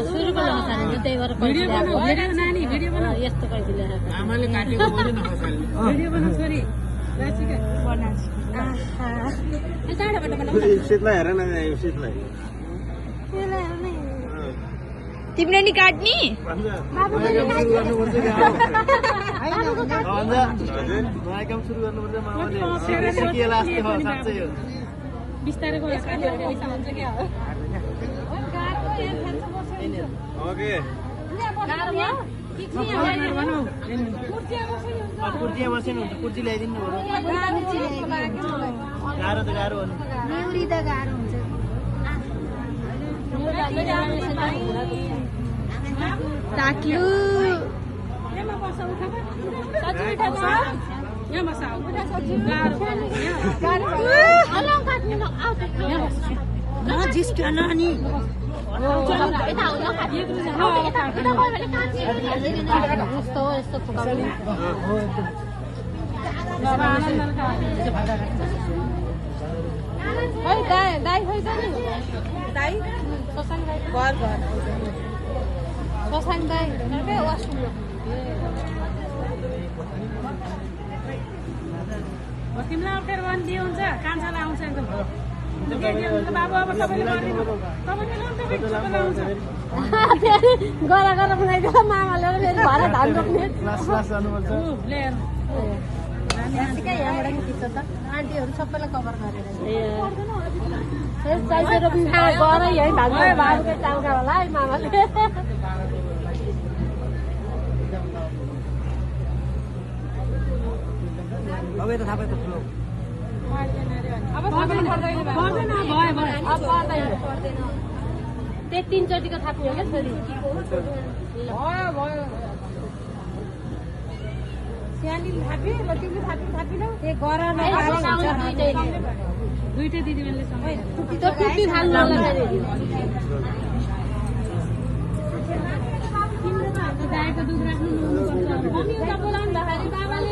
सुरुको नखसाल्नु त्यही भएर यस्तो कहिले ल्याएको आमाले काटेको पनि नखसाल्नु भिडियो बनाऊ छोरी शीतलाई हेर न शीतलाई तिमीले नि काट्ने काम सुरु गर्नुपर्छ मामाले सिकिएला जस्तो हो साँच्चै हो बिस्तारै गएर काट्यो पैसा हुन्छ क्या हो ओके कुर्चिया बसेन हुन्छ कुर्ची ल्याइदिनु गाह्रो त गाह्रो हो नि नेउरी त गाह्रो हुन्छ ताक्लु तिमीलाई अप्ठ्यारो भने दिए हुन्छ कान्छालाई आउँछ एकदम बाबु अब तपाईँले गरा गरा बनाइदियो मामाले फेरि भएर धान रोप्ने यहाँबाट नि खिच्छ त आन्टीहरू सबैलाई कभर गरेर गएर यहीँ धान बाबुकै टाउका होला है मामाले अब यता थाहा पायो त ठुलो त्यही 3 चोटिको थाप्ने हो क्या छोरी दुइटै दिदीबहिनीले सँगै टुप्पी थाल्नु होला गाईको दुध राख्नु बाबाले